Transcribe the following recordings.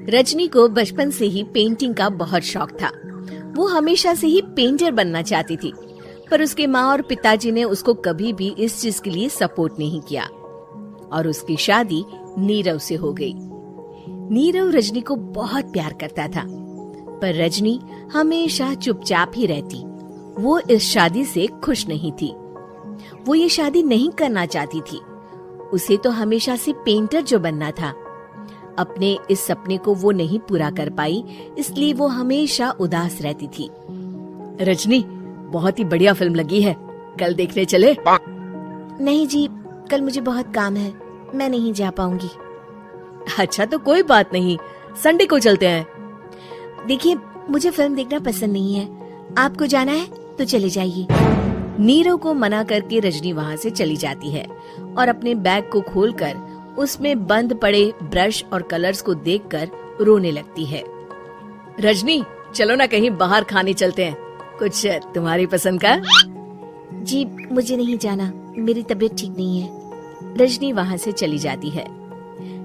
रजनी को बचपन से ही पेंटिंग का बहुत शौक था। वो हमेशा से ही पेंटर बनना चाहती थी, पर उसके माँ और पिताजी ने उसको कभी भी इस चीज के लिए सपोर्ट नहीं किया और उसकी शादी नीरव से हो गई। नीरव रजनी को बहुत प्यार करता था, पर रजनी हमेशा चुपचाप ही रहती। वो इस शादी से खुश नहीं थी। वो ये शादी नहीं करना चाहती थी। उसे तो हमेशा से पेंटर जो बनना था। अपने इस सपने को वो नहीं पूरा कर पाई, इसलिए वो हमेशा उदास रहती थी। रजनी, बहुत ही बढ़िया फिल्म लगी है, कल देखने चले? नहीं जी, कल मुझे बहुत काम है, मैं नहीं जा पाऊंगी। अच्छा तो कोई बात नहीं, संडे को चलते हैं। देखिए, मुझे फिल्म देखना पसंद नहीं है। आपको जाना है तो चले जाइए। नीरव को मना करके रजनी वहाँ से चली जाती है और अपने बैग को खोलकर उसमें बंद पड़े ब्रश और कलर्स को देखकर रोने लगती है। रजनी, चलो ना कहीं बाहर खाने चलते हैं, कुछ तुम्हारी पसंद का। जी, मुझे नहीं जाना, मेरी तबीयत ठीक नहीं है। रजनी वहाँ से चली जाती है।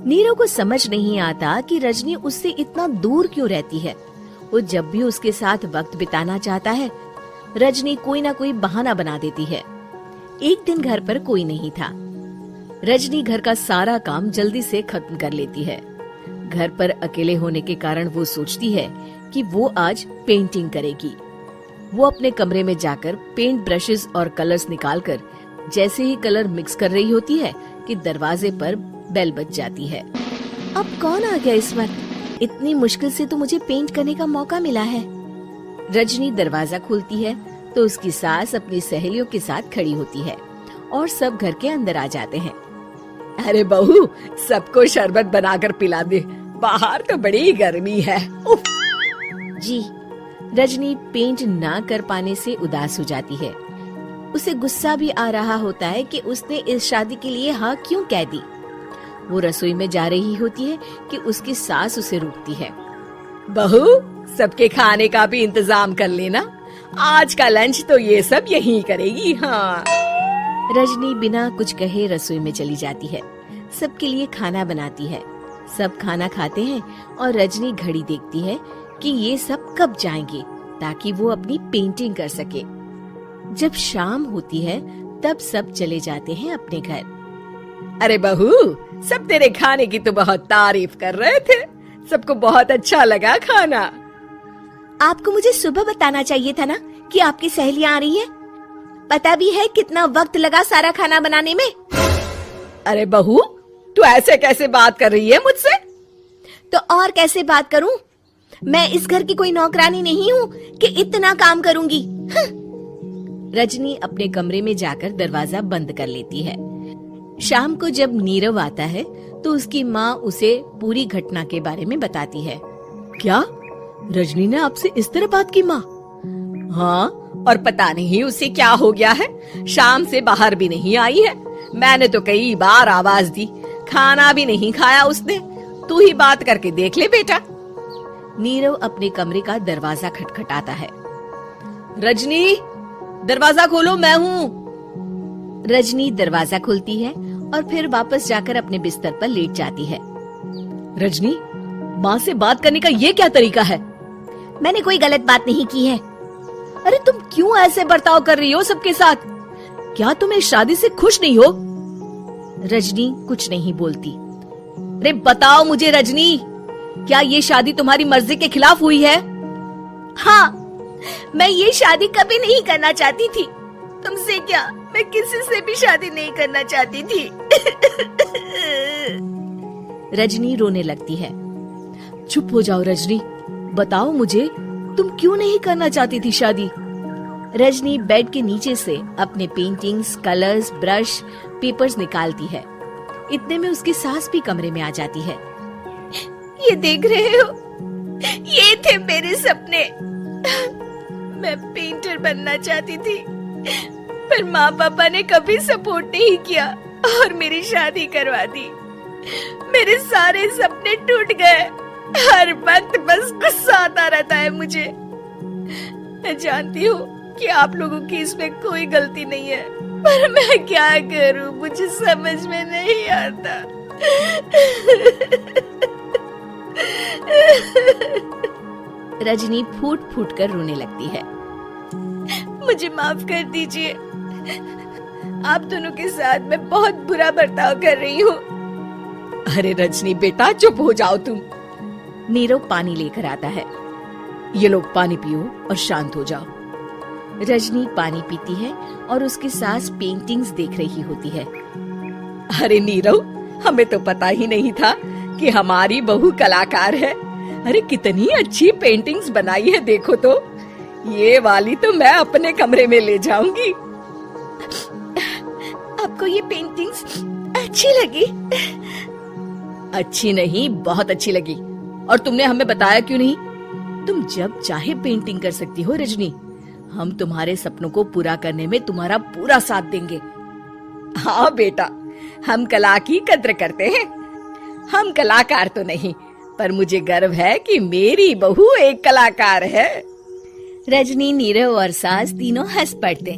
नीरव को समझ नहीं आता कि रजनी उससे इतना दूर क्यों रहती है। वो जब भी उसके साथ वक्त बिताना चाहता है, रजनी कोई ना कोई बहाना बना देती है। एक दिन घर पर कोई नहीं था। रजनी घर का सारा काम जल्दी से खत्म कर लेती है। घर पर अकेले होने के कारण वो सोचती है कि वो आज पेंटिंग करेगी। वो अपने कमरे में जाकर पेंट ब्रशेस और कलर्स निकालकर जैसे ही कलर मिक्स कर रही होती है कि दरवाजे पर बेल बज जाती है। अब कौन आ गया इस वक्त? इतनी मुश्किल से तो मुझे पेंट करने का मौका मिला है। रजनी दरवाजा खोलती है तो उसकी सास अपनी सहेलियों के साथ खड़ी होती है और सब घर के अंदर आ जाते हैं। अरे बहू, सबको शरबत बनाकर पिला दे, बाहर तो बड़ी गर्मी है। उफ। जी। रजनी पेंट ना कर पाने से उदास हो जाती है। उसे गुस्सा भी आ रहा होता है कि उसने इस शादी के लिए हाँ क्यों कह दी। वो रसोई में जा रही होती है कि उसकी सास उसे रोकती है। बहू, सबके खाने का भी इंतजाम कर लेना, आज का लंच तो ये सब यहीं करेगी। हाँ। रजनी बिना कुछ कहे रसोई में चली जाती है। सबके लिए खाना बनाती है। सब खाना खाते हैं और रजनी घड़ी देखती है कि ये सब कब जाएंगे ताकि वो अपनी पेंटिंग कर सके। जब शाम होती है तब सब चले जाते हैं अपने घर। अरे बहू, सब तेरे खाने की तो बहुत तारीफ कर रहे थे, सबको बहुत अच्छा लगा खाना। आपको मुझे सुबह बताना चाहिए था ना कि आपकी सहेलियां आ रही हैं। पता भी है कितना वक्त लगा सारा खाना बनाने में। अरे बहू, तू ऐसे कैसे बात कर रही है मुझसे? तो और कैसे बात करूं? मैं इस घर की कोई नौकरानी नहीं हूँ कि इतना काम करूंगी। रजनी अपने कमरे में जाकर दरवाजा बंद कर लेती है। शाम को जब नीरव आता है तो उसकी माँ उसे पूरी घटना के बारे में बताती है। क्या रजनी ने आपसे इस तरह बात की माँ? हाँ, और पता नहीं उसे क्या हो गया है, शाम से बाहर भी नहीं आई है। मैंने तो कई बार आवाज दी, खाना भी नहीं खाया उसने। तू ही बात करके देख ले बेटा। नीरव अपने कमरे का दरवाजा खटखटाता है। रजनी, दरवाजा खोलो, मैं हूँ। रजनी दरवाजा खोलती है और फिर वापस जाकर अपने बिस्तर पर लेट जाती है। रजनी, माँ से बात करने का ये क्या तरीका है? मैंने कोई गलत बात नहीं की है। अरे तुम क्यों ऐसे बर्ताव कर रही हो सबके साथ? क्या तुम इस शादी से खुश नहीं हो? रजनी कुछ नहीं बोलती। अरे बताओ मुझे रजनी, क्या ये शादी तुम्हारी मर्जी के खिलाफ हुई है? हाँ, मैं ये शादी कभी नहीं करना चाहती थी। तुमसे क्या, मैं किसी से भी शादी नहीं करना चाहती थी। रजनी रोने लगती है। चुप हो जाओ रजनी, बताओ मुझे, तुम क्यों नहीं करना चाहती थी शादी? रजनी बेड के नीचे से अपने पेंटिंग्स, कलर्स, ब्रश, पेपर्स निकालती है। इतने में उसकी सास भी कमरे में आ जाती है। ये देख रहे हो, ये थे मेरे सपने। मैं पेंटर बनना चाहती थी, पर माँ पापा ने कभी सपोर्ट नहीं किया और मेरी शादी करवा दी। मेरे सारे सपने टूट गए। हर वक्त बस गुस्सा आता रहता है मुझे। मैं जानती हूँ कि आप लोगों की इसमें कोई गलती नहीं है, पर मैं क्या करूँ, मुझे समझ में नहीं आता। रजनी फूट फूट कर रोने लगती है। मुझे माफ कर दीजिए, आप दोनों के साथ मैं बहुत बुरा बर्ताव कर रही हूँ। अरे रजनी बेटा, चुप हो जाओ तुम। नीरव पानी लेकर आता है। ये लो पानी पियो और शांत हो जाओ। रजनी पानी पीती है और उसकी सास पेंटिंग्स देख रही होती है। अरे नीरव, हमें तो पता ही नहीं था कि हमारी बहू कलाकार है। अरे कितनी अच्छी पेंटिंग्स बनाई है, देखो तो। ये वाली तो मैं अपने कमरे में ले जाऊंगी। आपको ये पेंटिंग्स अच्छी लगी? अच्छी नहीं, बहुत अच्छी लगी। और तुमने हमें बताया क्यों नहीं? तुम जब चाहे पेंटिंग कर सकती हो रजनी। हम तुम्हारे सपनों को पूरा करने में तुम्हारा पूरा साथ देंगे। हाँ बेटा, हम कला की कद्र करते हैं। हम कलाकार तो नहीं, पर मुझे गर्व है कि मेरी बहू एक कलाकार है। रजनी, नीरव और सास तीनों हंस पड़ते।